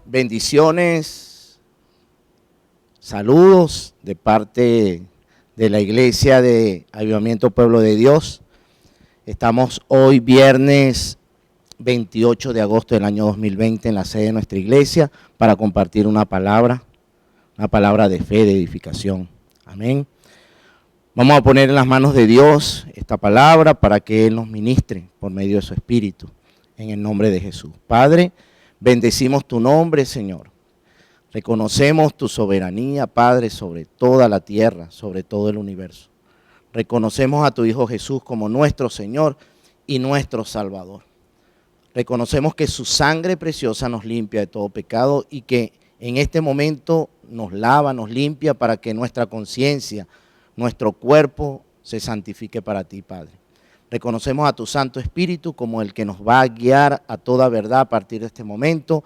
Bendiciones, saludos de parte de la Iglesia de Avivamiento Pueblo de Dios. Estamos hoy viernes 28 de agosto del año 2020 en la sede de nuestra iglesia para compartir una palabra de fe, de edificación. Amén. Vamos a poner en las manos de Dios esta palabra para que Él nos ministre por medio de su Espíritu, en el nombre de Jesús. Padre, bendecimos tu nombre, Señor. Reconocemos tu soberanía, Padre, sobre toda la tierra, sobre todo el universo. Reconocemos a tu Hijo Jesús como nuestro Señor y nuestro Salvador. Reconocemos que su sangre preciosa nos limpia de todo pecado y que en este momento nos lava, nos limpia para que nuestra conciencia, nuestro cuerpo se santifique para ti, Padre. Reconocemos a tu Santo Espíritu como el que nos va a guiar a toda verdad a partir de este momento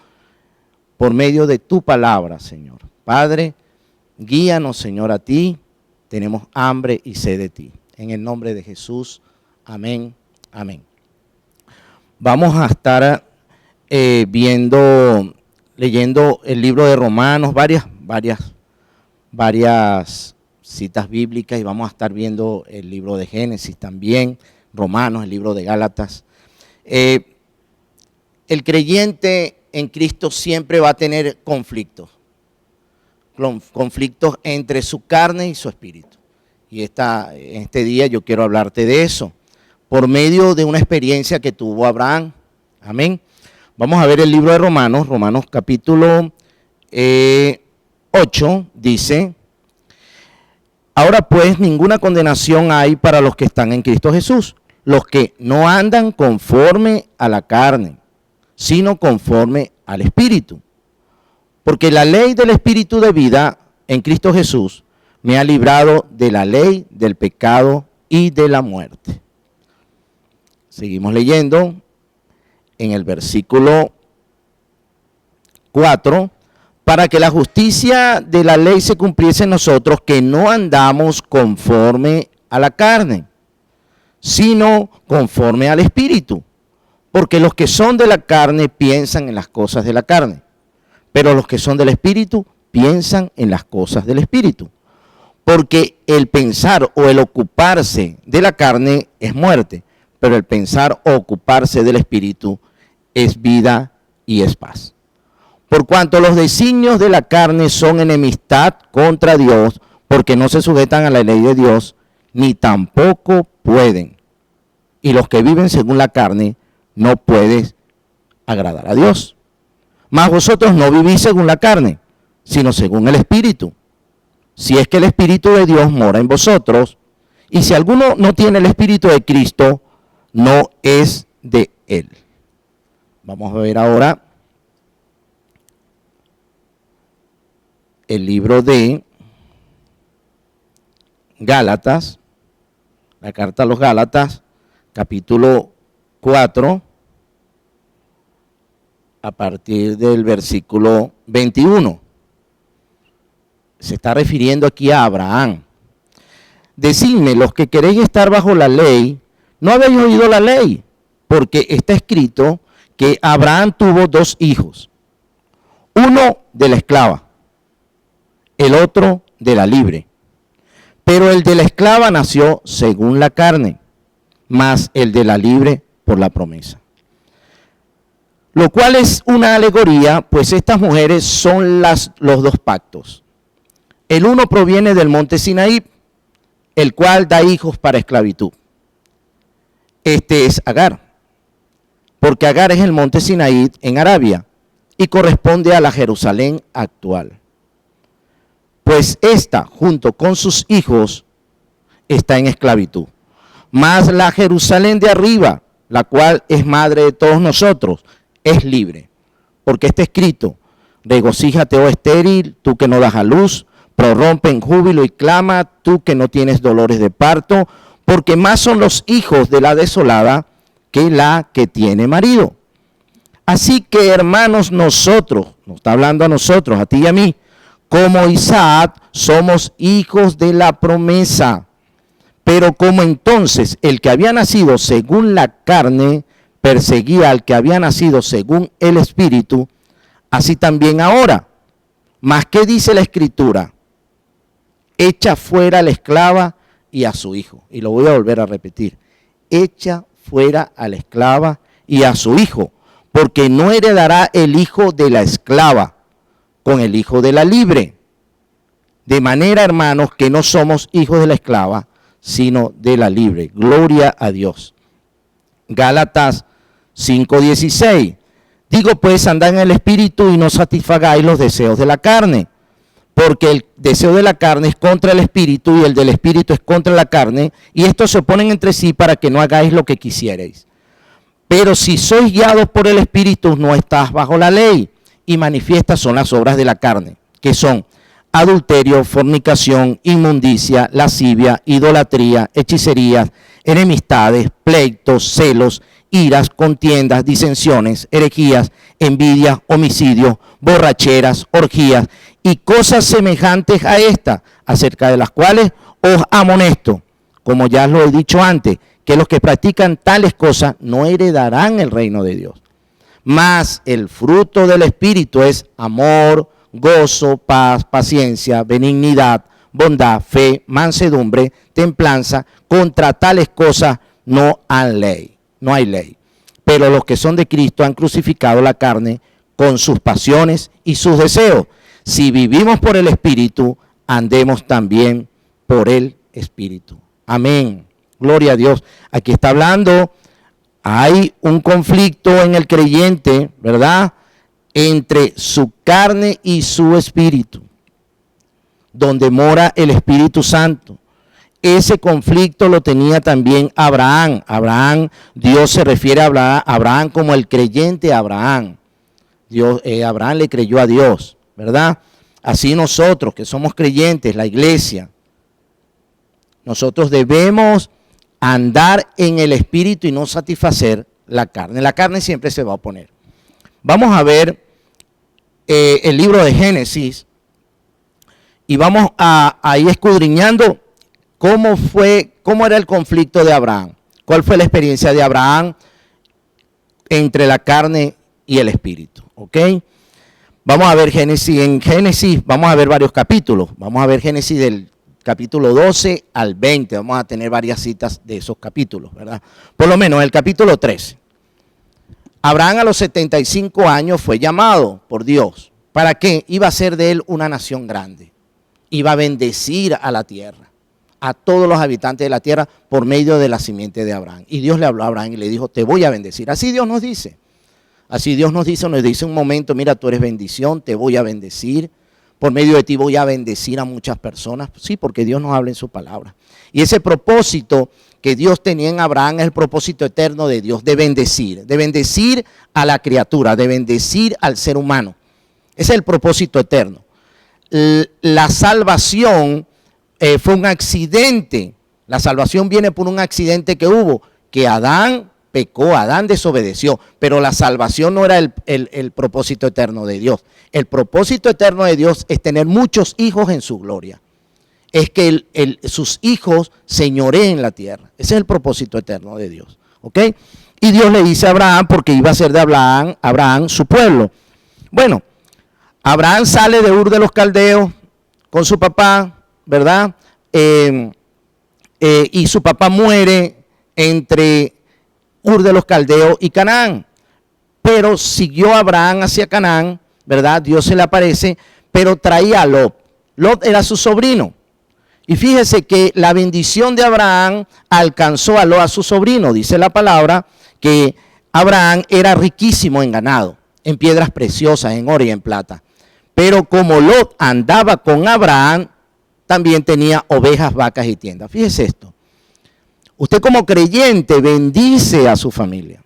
por medio de tu palabra, Señor. Padre, guíanos, Señor, a ti. Tenemos hambre y sed de ti. En el nombre de Jesús, amén, amén. Vamos a estar leyendo el libro de Romanos, varias citas bíblicas, y vamos a estar viendo el libro de Génesis también, Romanos, el libro de Gálatas. El creyente en Cristo siempre va a tener conflictos entre su carne y su espíritu. Y en este día yo quiero hablarte de eso, por medio de una experiencia que tuvo Abraham. Amén. Vamos a ver el libro de Romanos, Romanos capítulo 8, dice: ahora pues ninguna condenación hay para los que están en Cristo Jesús, los que no andan conforme a la carne, sino conforme al Espíritu. Porque la ley del Espíritu de vida en Cristo Jesús me ha librado de la ley del pecado y de la muerte. Seguimos leyendo en el versículo 4. Para que la justicia de la ley se cumpliese en nosotros, que no andamos conforme a la carne, sino conforme al Espíritu. Porque los que son de la carne piensan en las cosas de la carne, pero los que son del Espíritu piensan en las cosas del Espíritu. Porque el pensar o el ocuparse de la carne es muerte, pero el pensar o ocuparse del Espíritu es vida y es paz. Por cuanto los designios de la carne son enemistad contra Dios, porque no se sujetan a la ley de Dios, ni tampoco pueden. Y los que viven según la carne no pueden agradar a Dios. Mas vosotros no vivís según la carne, sino según el Espíritu. Si es que el Espíritu de Dios mora en vosotros, y si alguno no tiene el Espíritu de Cristo, no es de él. Vamos a ver ahora el libro de Gálatas, la carta a los Gálatas, capítulo 4, a partir del versículo 21. Se está refiriendo aquí a Abraham. Decidme, los que queréis estar bajo la ley, ¿no habéis oído la ley? Porque está escrito que Abraham tuvo dos hijos, uno de la esclava, el otro de la libre. Pero el de la esclava nació según la carne, mas el de la libre por la promesa. Lo cual es una alegoría, pues estas mujeres son los dos pactos. El uno proviene del monte Sinaí, el cual da hijos para esclavitud. Este es Agar, porque Agar es el monte Sinaí en Arabia y corresponde a la Jerusalén actual. Pues esta, junto con sus hijos, está en esclavitud. Mas la Jerusalén de arriba, la cual es madre de todos nosotros, es libre. Porque está escrito: regocíjate, oh estéril, tú que no das a luz, prorrumpe en júbilo y clama, tú que no tienes dolores de parto, porque más son los hijos de la desolada que la que tiene marido. Así que, hermanos, nosotros, nos está hablando a nosotros, a ti y a mí, como Isaac, somos hijos de la promesa. Pero como entonces el que había nacido según la carne perseguía al que había nacido según el Espíritu, así también ahora. Mas, ¿qué dice la Escritura? Echa fuera a la esclava y a su hijo. Y lo voy a volver a repetir. Echa fuera a la esclava y a su hijo, porque no heredará el hijo de la esclava con el hijo de la libre. De manera, hermanos, que no somos hijos de la esclava, sino de la libre. Gloria a Dios. Gálatas 5:16. Digo pues, andad en el Espíritu y no satisfagáis los deseos de la carne, porque el deseo de la carne es contra el Espíritu y el del Espíritu es contra la carne, y estos se oponen entre sí para que no hagáis lo que quisierais. Pero si sois guiados por el Espíritu, no estás bajo la ley, y manifiestas son las obras de la carne, que son adulterio, fornicación, inmundicia, lascivia, idolatría, hechicerías, enemistades, pleitos, celos, iras, contiendas, disensiones, herejías, envidias, homicidios, borracheras, orgías y cosas semejantes a esta, acerca de las cuales os amonesto, como ya lo he dicho antes, que los que practican tales cosas no heredarán el reino de Dios. Mas el fruto del Espíritu es amor, gozo, paz, paciencia, benignidad, bondad, fe, mansedumbre, templanza. Contra tales cosas no hay ley. Pero los que son de Cristo han crucificado la carne con sus pasiones y sus deseos. Si vivimos por el Espíritu, andemos también por el Espíritu. Amén. Gloria a Dios. Aquí está hablando, hay un conflicto en el creyente, ¿verdad?, entre su carne y su espíritu, donde mora el Espíritu Santo. Ese conflicto lo tenía también Abraham. Dios se refiere a Abraham como el creyente Abraham. Abraham le creyó a Dios, ¿verdad? Así nosotros que somos creyentes, la iglesia, nosotros debemos andar en el Espíritu y no satisfacer la carne. La carne siempre se va a oponer. Vamos a ver el libro de Génesis y vamos a ir escudriñando cómo era el conflicto de Abraham. ¿Cuál fue la experiencia de Abraham entre la carne y el Espíritu? ¿Ok? Vamos a ver Génesis. En Génesis vamos a ver varios capítulos. Vamos a ver Génesis del capítulo 12 al 20. Vamos a tener varias citas de esos capítulos, ¿verdad? Por lo menos el capítulo 13. Abraham a los 75 años fue llamado por Dios. ¿Para qué? Iba a ser de él una nación grande. Iba a bendecir a la tierra, a todos los habitantes de la tierra por medio de la simiente de Abraham. Y Dios le habló a Abraham y le dijo, te voy a bendecir. Así Dios nos dice. Así Dios nos dice un momento, mira, tú eres bendición, te voy a bendecir. Por medio de ti voy a bendecir a muchas personas. Sí, porque Dios nos habla en su palabra. Y ese propósito que Dios tenía en Abraham es el propósito eterno de Dios, de bendecir a la criatura, de bendecir al ser humano. Ese es el propósito eterno. La salvación fue un accidente. La salvación viene por un accidente que hubo, que Adán pecó, Adán desobedeció, pero la salvación no era el propósito eterno de Dios. El propósito eterno de Dios es tener muchos hijos en su gloria. Es que sus hijos señoreen la tierra. Ese es el propósito eterno de Dios. ¿Ok? Y Dios le dice a Abraham, porque iba a ser de Abraham su pueblo. Bueno, Abraham sale de Ur de los Caldeos con su papá, ¿verdad? Y su papá muere entre Ur de los Caldeos y Canaán. Pero siguió Abraham hacia Canaán, ¿verdad? Dios se le aparece, pero traía a Lot. Lot era su sobrino. Y fíjese que la bendición de Abraham alcanzó a Lot, a su sobrino. Dice la palabra que Abraham era riquísimo en ganado, en piedras preciosas, en oro y en plata. Pero como Lot andaba con Abraham, también tenía ovejas, vacas y tiendas. Fíjese esto. Usted como creyente bendice a su familia.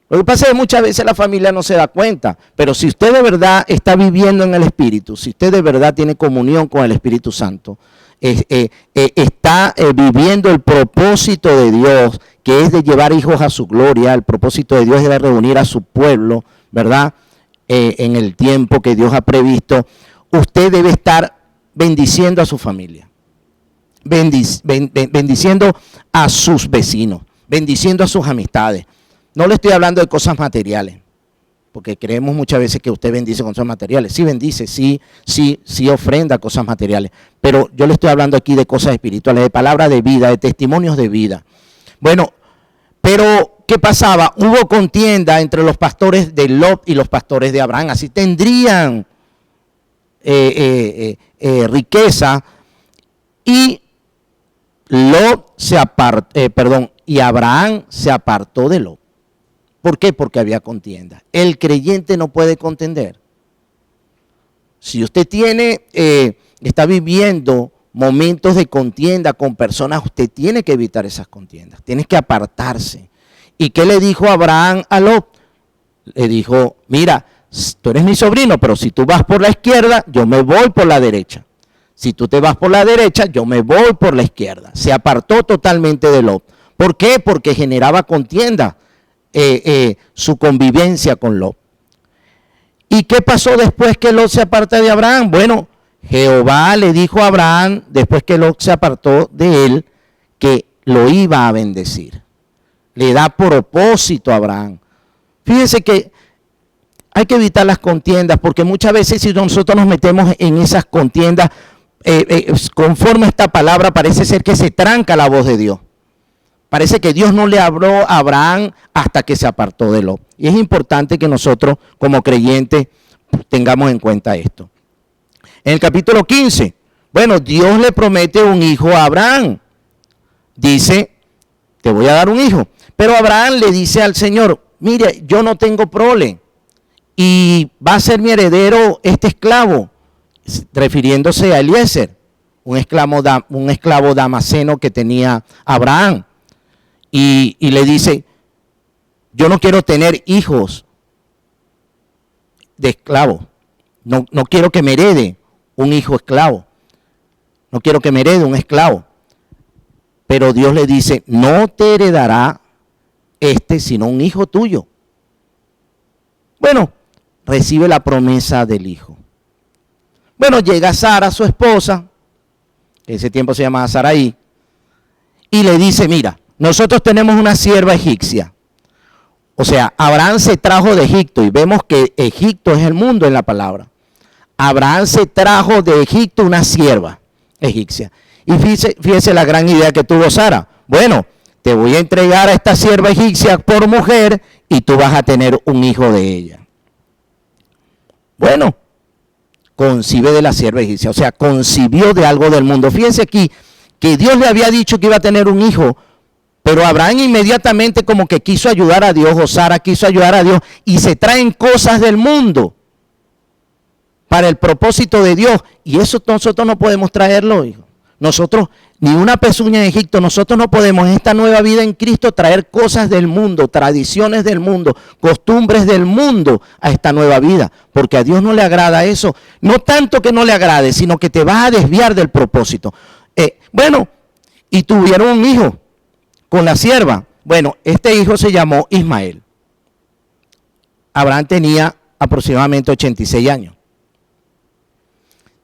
Lo que pasa es que muchas veces la familia no se da cuenta, pero si usted de verdad está viviendo en el Espíritu, si usted de verdad tiene comunión con el Espíritu Santo, está viviendo el propósito de Dios, que es de llevar hijos a su gloria. El propósito de Dios es de reunir a su pueblo, ¿verdad? En el tiempo que Dios ha previsto. Usted debe estar bendiciendo a su familia, bendiciendo a sus vecinos, bendiciendo a sus amistades. No le estoy hablando de cosas materiales. porque creemos muchas veces que usted bendice con cosas materiales. Sí bendice, sí ofrenda cosas materiales, pero yo le estoy hablando aquí de cosas espirituales, de palabra de vida, de testimonios de vida. Bueno, pero ¿qué pasaba? Hubo contienda entre los pastores de Lot y los pastores de Abraham. Así tendrían riqueza, y y Abraham se apartó de Lot. ¿Por qué? Porque había contienda. El creyente no puede contender. Si usted está viviendo momentos de contienda con personas, usted tiene que evitar esas contiendas, tiene que apartarse. ¿Y qué le dijo Abraham a Lot? Le dijo, mira, tú eres mi sobrino, pero si tú vas por la izquierda, yo me voy por la derecha. Si tú te vas por la derecha, yo me voy por la izquierda. Se apartó totalmente de Lot. ¿Por qué? Porque generaba contienda su convivencia con Lot. ¿Y qué pasó después que Lot se aparta de Abraham? Bueno, Jehová le dijo a Abraham, después que Lot se apartó de él, que lo iba a bendecir. Le da propósito a Abraham. Fíjense que hay que evitar las contiendas, porque muchas veces si nosotros nos metemos en esas contiendas, conforme a esta palabra, parece ser que se tranca la voz de Dios. Parece que Dios no le habló a Abraham hasta que se apartó de Lot. Y es importante que nosotros, como creyentes, tengamos en cuenta esto. En el capítulo 15, bueno, Dios le promete un hijo a Abraham. Dice, te voy a dar un hijo. Pero Abraham le dice al Señor, mire, yo no tengo prole, y va a ser mi heredero este esclavo, refiriéndose a Eliezer, un esclavo damaseno que tenía Abraham. Y le dice, yo no quiero tener hijos de esclavo. No quiero que me herede un hijo esclavo. No quiero que me herede un esclavo. Pero Dios le dice, no te heredará sino un hijo tuyo. Bueno, recibe la promesa del hijo. Bueno, llega Sara, su esposa, que en ese tiempo se llamaba Saraí, y le dice, mira, nosotros tenemos una sierva egipcia. O sea, Abraham se trajo de Egipto, y vemos que Egipto es el mundo en la palabra. Abraham se trajo de Egipto una sierva egipcia. Y fíjese la gran idea que tuvo Sara. Bueno, te voy a entregar a esta sierva egipcia por mujer y tú vas a tener un hijo de ella. Bueno, concibe de la sierva egipcia, o sea, concibió de algo del mundo. Fíjense aquí que Dios le había dicho que iba a tener un hijo, pero Abraham inmediatamente como que quiso ayudar a Dios, o Sara quiso ayudar a Dios, y se traen cosas del mundo para el propósito de Dios. Y eso nosotros no podemos traerlo, hijo. Nosotros, ni una pezuña en Egipto, nosotros no podemos en esta nueva vida en Cristo traer cosas del mundo, tradiciones del mundo, costumbres del mundo a esta nueva vida, porque a Dios no le agrada eso. No tanto que no le agrade, sino que te vas a desviar del propósito. Bueno, y tuvieron un hijo con la sierva. Bueno, este hijo se llamó Ismael. Abraham tenía aproximadamente 86 años.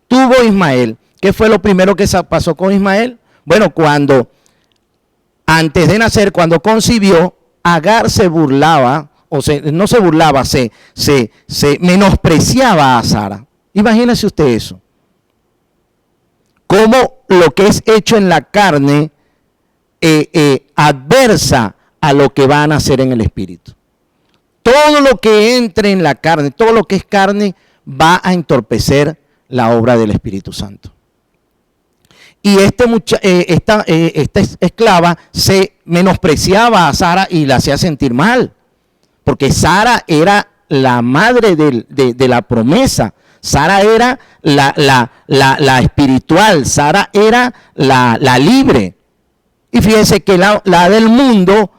Tuvo Ismael. ¿Qué fue lo primero que pasó con Ismael? Bueno, antes de nacer, cuando concibió, Agar se burlaba, no se burlaba, se menospreciaba a Sara. Imagínese usted eso. Cómo lo que es hecho en la carne adversa a lo que va a nacer en el espíritu. Todo lo que entre en la carne, todo lo que es carne, va a entorpecer la obra del Espíritu Santo. Y esta esclava se menospreciaba a Sara y la hacía sentir mal, porque Sara era la madre de la promesa. Sara era la espiritual, Sara era la libre. Y fíjense que la del mundo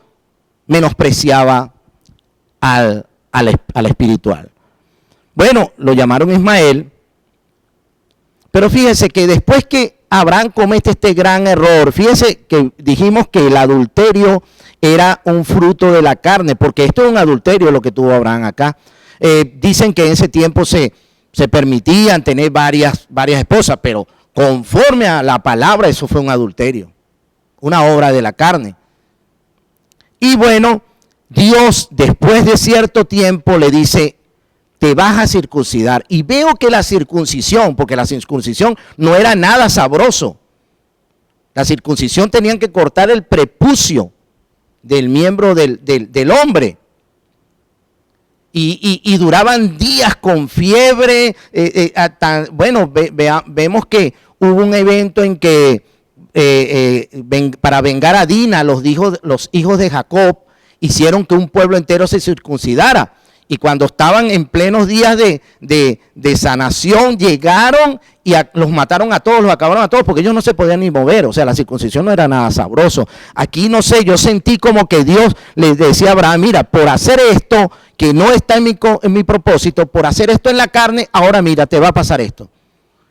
menospreciaba al espiritual. Bueno, lo llamaron Ismael, pero fíjense que después que Abraham comete este gran error, fíjense que dijimos que el adulterio era un fruto de la carne, porque esto es un adulterio lo que tuvo Abraham acá. Dicen que en ese tiempo se permitían tener varias esposas, pero conforme a la palabra eso fue un adulterio, una obra de la carne. Y bueno, Dios después de cierto tiempo le dice te vas a circuncidar. Y veo que la circuncisión, porque la circuncisión no era nada sabroso. La circuncisión tenían que cortar el prepucio del miembro del hombre. Y duraban días con fiebre. Vemos que hubo un evento en que para vengar a Dina, los hijos de Jacob hicieron que un pueblo entero se circuncidara. Y cuando estaban en plenos días de sanación, llegaron y los mataron a todos, los acabaron a todos, porque ellos no se podían ni mover. O sea, la circuncisión no era nada sabroso. Aquí, no sé, yo sentí como que Dios le decía a Abraham, mira, por hacer esto, que no está en mi propósito, por hacer esto en la carne, ahora mira, te va a pasar esto.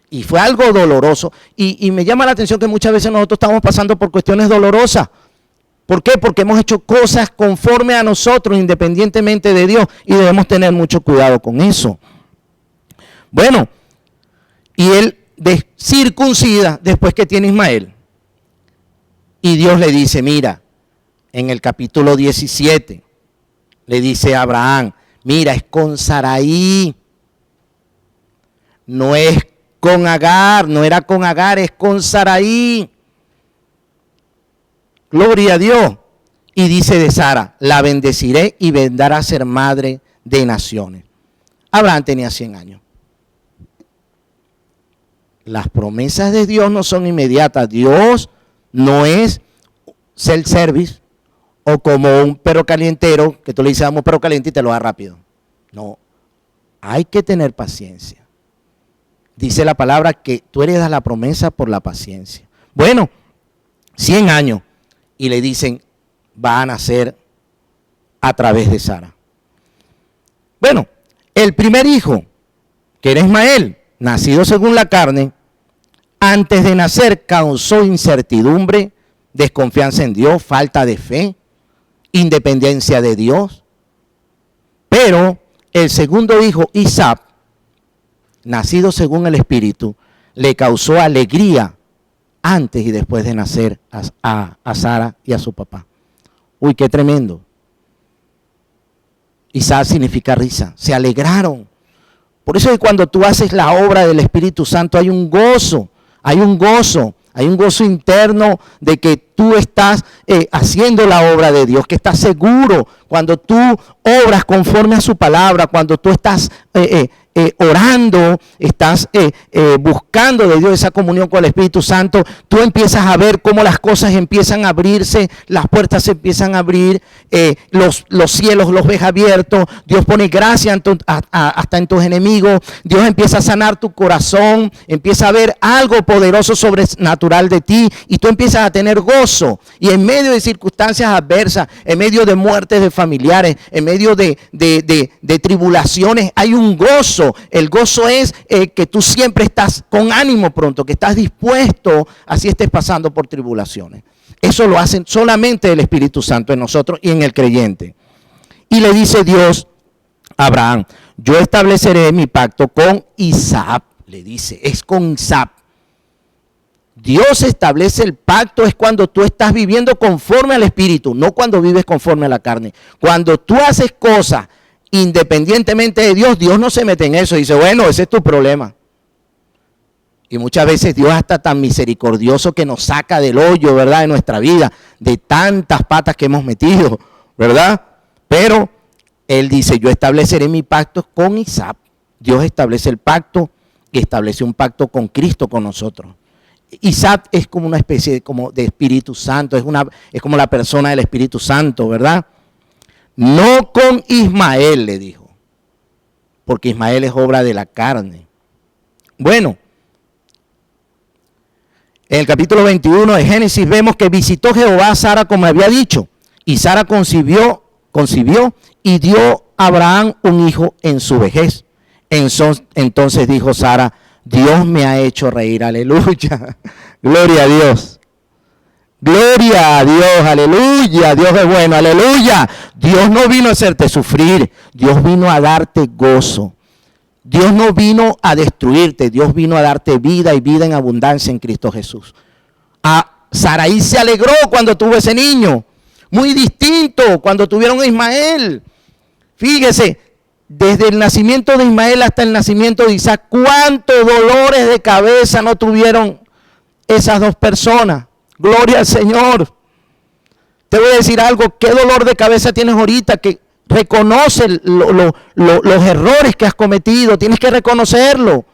Y fue algo doloroso. Y me llama la atención que muchas veces nosotros estamos pasando por cuestiones dolorosas. ¿Por qué? Porque hemos hecho cosas conforme a nosotros, independientemente de Dios, y debemos tener mucho cuidado con eso. Bueno, y él circuncida después que tiene Ismael. Y Dios le dice, mira, en el capítulo 17, le dice a Abraham, mira, es con Saraí, no es con Agar, no era con Agar, es con Saraí. Gloria a Dios. Y dice de Sara, la bendeciré y vendrá a ser madre de naciones. Abraham tenía 100 años. Las promesas de Dios no son inmediatas. Dios no es self-service o como un perro calientero, que tú le dices, dame un perro caliente y te lo da rápido. No, hay que tener paciencia. Dice la palabra que tú heredas la promesa por la paciencia. Bueno, 100 años. Y le dicen, va a nacer a través de Sara. Bueno, el primer hijo, que era Ismael, nacido según la carne, antes de nacer causó incertidumbre, desconfianza en Dios, falta de fe, independencia de Dios. Pero el segundo hijo, Isaac, nacido según el Espíritu, le causó alegría antes y después de nacer a Sara y a su papá. Uy, qué tremendo. Isaac significa risa. Se alegraron. Por eso que cuando tú haces la obra del Espíritu Santo hay un gozo, hay un gozo interno de que tú estás haciendo la obra de Dios, que estás seguro cuando tú obras conforme a su palabra, cuando tú estás orando, estás buscando de Dios esa comunión con el Espíritu Santo, tú empiezas a ver cómo las cosas empiezan a abrirse, las puertas se empiezan a abrir, los cielos los ves abiertos, Dios pone gracia hasta en tus enemigos, Dios empieza a sanar tu corazón, empieza a ver algo poderoso sobrenatural de ti y tú empiezas a tener gozo. Y en medio de circunstancias adversas, en medio de muertes de familiares, en medio de tribulaciones, hay un gozo. El gozo es que tú siempre estás con ánimo pronto, que estás dispuesto, así estés pasando por tribulaciones. Eso lo hace solamente el Espíritu Santo en nosotros y en el creyente. Y le dice Dios a Abraham, yo estableceré mi pacto con Isaac, le dice, es con Isaac. Dios establece el pacto es cuando tú estás viviendo conforme al Espíritu, no cuando vives conforme a la carne. Cuando tú haces cosas independientemente de Dios, Dios no se mete en eso. Dice, bueno, ese es tu problema. Y muchas veces Dios está tan misericordioso que nos saca del hoyo, ¿verdad? De nuestra vida, de tantas patas que hemos metido, ¿verdad? Pero Él dice, yo estableceré mi pacto con Isaac. Dios establece el pacto y establece un pacto con Cristo, con nosotros. Isaac es como una especie de Espíritu Santo, es como la persona del Espíritu Santo, ¿verdad? No con Ismael, le dijo, porque Ismael es obra de la carne. Bueno, en el capítulo 21 de Génesis vemos que visitó Jehová a Sara como había dicho, y Sara concibió y dio a Abraham un hijo en su vejez. Entonces dijo Sara, Dios me ha hecho reír, aleluya, gloria a Dios. Gloria a Dios, aleluya, Dios es bueno, aleluya. Dios no vino a hacerte sufrir, Dios vino a darte gozo. Dios no vino a destruirte, Dios vino a darte vida y vida en abundancia en Cristo Jesús. Saraí se alegró cuando tuvo ese niño, muy distinto cuando tuvieron a Ismael. Fíjese, desde el nacimiento de Ismael hasta el nacimiento de Isaac, ¿cuántos dolores de cabeza no tuvieron esas dos personas? Gloria al Señor. Te voy a decir algo, ¿qué dolor de cabeza tienes ahorita? Que reconoce los errores que has cometido, tienes que reconocerlo.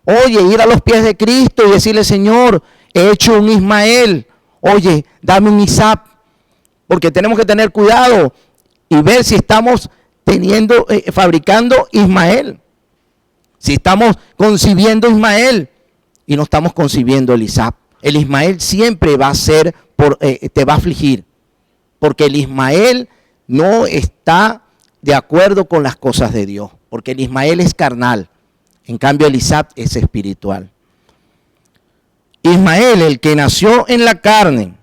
Oye, ir a los pies de Cristo y decirle, Señor, he hecho un Ismael, oye, dame un Isaac, porque tenemos que tener cuidado y ver si estamos fabricando Ismael, si estamos concibiendo Ismael y no estamos concibiendo el Isaac. El Ismael siempre va a ser, te va a afligir, porque el Ismael no está de acuerdo con las cosas de Dios, porque el Ismael es carnal, en cambio el Isaac es espiritual. Ismael, el que nació en la carne,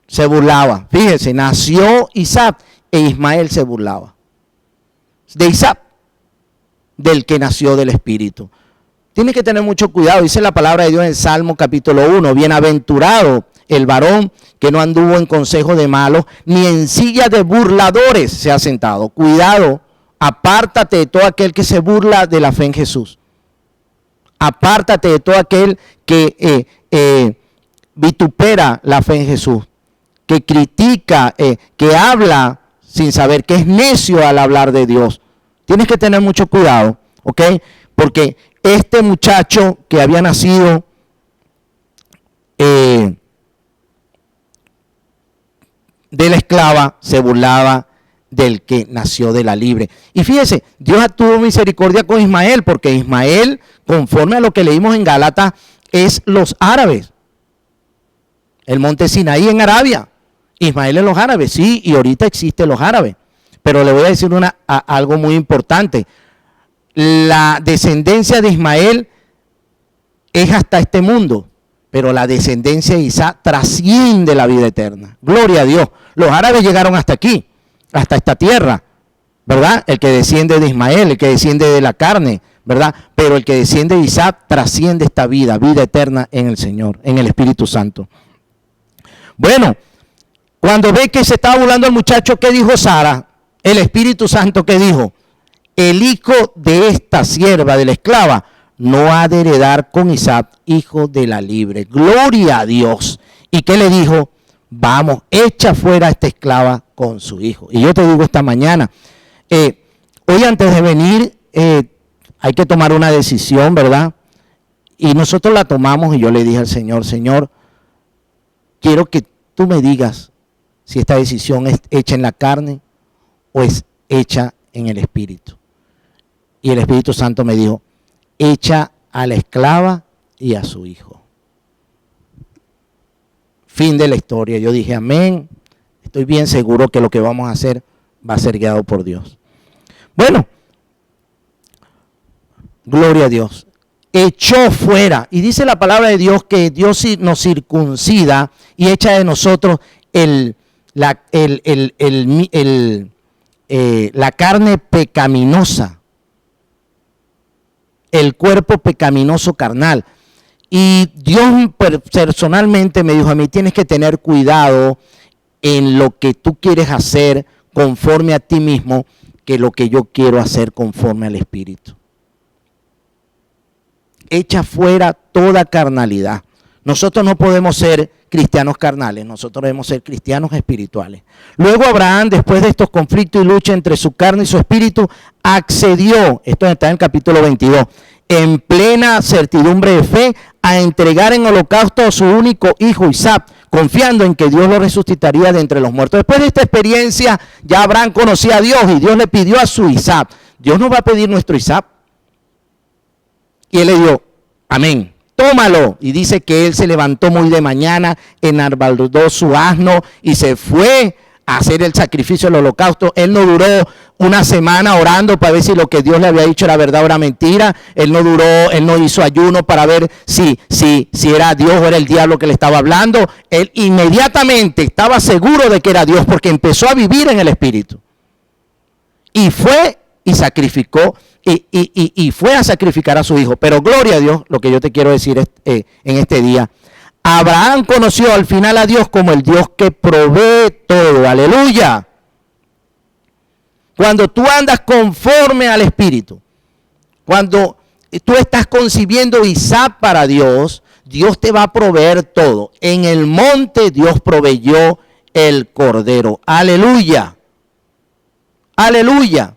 se burlaba. Fíjense, nació Isaac e Ismael se burlaba de Isaac, del que nació del Espíritu. Tienes que tener mucho cuidado, dice la palabra de Dios en el Salmo capítulo 1, bienaventurado el varón que no anduvo en consejo de malos, ni en silla de burladores se ha sentado. Cuidado, apártate de todo aquel que se burla de la fe en Jesús. Apártate de todo aquel que vitupera la fe en Jesús, que critica, que habla sin saber, que es necio al hablar de Dios. Tienes que tener mucho cuidado, ¿ok? Porque este muchacho que había nacido de la esclava se burlaba del que nació de la libre. Y fíjese, Dios tuvo misericordia con Ismael, porque Ismael, conforme a lo que leímos en Gálatas, es los árabes. El monte Sinaí en Arabia. Ismael es los árabes, sí, y ahorita existen los árabes. Pero le voy a decir algo muy importante. La descendencia de Ismael es hasta este mundo, pero la descendencia de Isaac trasciende la vida eterna. Gloria a Dios. Los árabes llegaron hasta aquí, hasta esta tierra, ¿verdad? El que desciende de Ismael, el que desciende de la carne, ¿verdad? Pero el que desciende de Isaac trasciende esta vida, vida eterna en el Señor, en el Espíritu Santo. Bueno, cuando ve que se estaba burlando el muchacho, ¿qué dijo Sara? El Espíritu Santo, ¿qué dijo? El hijo de esta sierva, de la esclava, no ha de heredar con Isaac, hijo de la libre. Gloria a Dios. ¿Y qué le dijo? Vamos, echa fuera a esta esclava con su hijo. Y yo te digo esta mañana, hoy antes de venir hay que tomar una decisión, ¿verdad? Y nosotros la tomamos y yo le dije al Señor, Señor, quiero que tú me digas si esta decisión es hecha en la carne o es hecha en el Espíritu. Y el Espíritu Santo me dijo, echa a la esclava y a su hijo. Fin de la historia. Yo dije, amén. Estoy bien seguro que lo que vamos a hacer va a ser guiado por Dios. Bueno, gloria a Dios. Echó fuera. Y dice la palabra de Dios que Dios nos circuncida y echa de nosotros la carne pecaminosa. El cuerpo pecaminoso carnal. Y Dios personalmente me dijo a mí, tienes que tener cuidado en lo que tú quieres hacer conforme a ti mismo, que lo que yo quiero hacer conforme al Espíritu. Echa fuera toda carnalidad. Nosotros no podemos ser cristianos carnales, nosotros debemos ser cristianos espirituales. Luego Abraham, después de estos conflictos y lucha entre su carne y su espíritu, accedió, esto está en el capítulo 22, en plena certidumbre de fe, a entregar en holocausto a su único hijo Isaac, confiando en que Dios lo resucitaría de entre los muertos. Después de esta experiencia, ya Abraham conocía a Dios y Dios le pidió a su Isaac. Dios nos va a pedir nuestro Isaac. Y él le dio, amén, tómalo. Y dice que él se levantó muy de mañana, enarboladó su asno y se fue a hacer el sacrificio del holocausto. Él no duró una semana orando para ver si lo que Dios le había dicho era verdad o era mentira. Él no hizo ayuno para ver si era Dios o era el diablo que le estaba hablando. Él inmediatamente estaba seguro de que era Dios porque empezó a vivir en el Espíritu. Y fue y sacrificó y fue a sacrificar a su hijo. Pero gloria a Dios, lo que yo te quiero decir en este día, Abraham conoció al final a Dios como el Dios que provee todo. Aleluya. Cuando tú andas conforme al Espíritu, cuando tú estás concibiendo Isaac para Dios, Dios te va a proveer todo. En el monte Dios proveyó el cordero. Aleluya. Aleluya.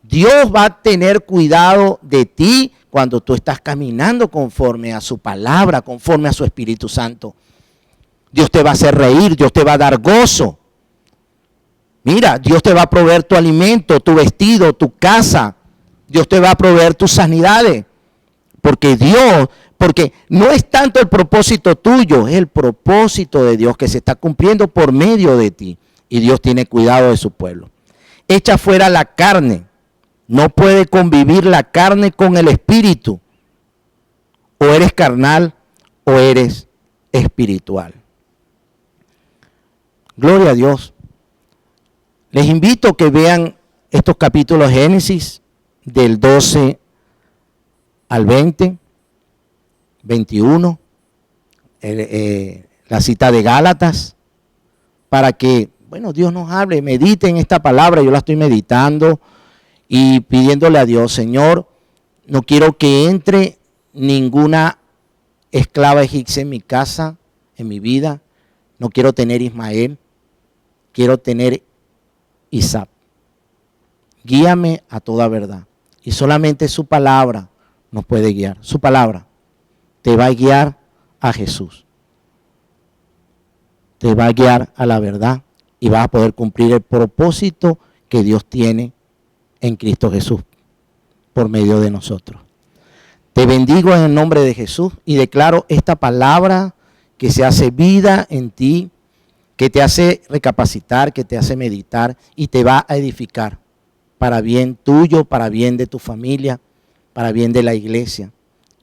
Dios va a tener cuidado de ti cuando tú estás caminando conforme a su palabra, conforme a su Espíritu Santo. Dios te va a hacer reír, Dios te va a dar gozo. Mira, Dios te va a proveer tu alimento, tu vestido, tu casa. Dios te va a proveer tus sanidades. Porque no es tanto el propósito tuyo, es el propósito de Dios que se está cumpliendo por medio de ti. Y Dios tiene cuidado de su pueblo. Echa fuera la carne. No puede convivir la carne con el espíritu. O eres carnal o eres espiritual. Gloria a Dios. Les invito a que vean estos capítulos de Génesis del 12 al 20, 21, la cita de Gálatas, para que, bueno, Dios nos hable, mediten esta palabra. Yo la estoy meditando y pidiéndole a Dios, Señor, no quiero que entre ninguna esclava egipcia en mi casa, en mi vida. No quiero tener Ismael, quiero tener Isaac. Guíame a toda verdad. Y solamente su palabra nos puede guiar. Su palabra te va a guiar a Jesús. Te va a guiar a la verdad y vas a poder cumplir el propósito que Dios tiene en Cristo Jesús por medio de nosotros. Te bendigo en el nombre de Jesús y declaro esta palabra que se hace vida en ti, que te hace recapacitar, que te hace meditar y te va a edificar para bien tuyo, para bien de tu familia, para bien de la iglesia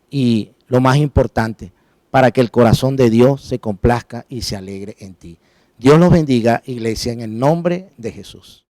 y lo más importante, para que el corazón de Dios se complazca y se alegre en ti. Dios los bendiga, iglesia, en el nombre de Jesús.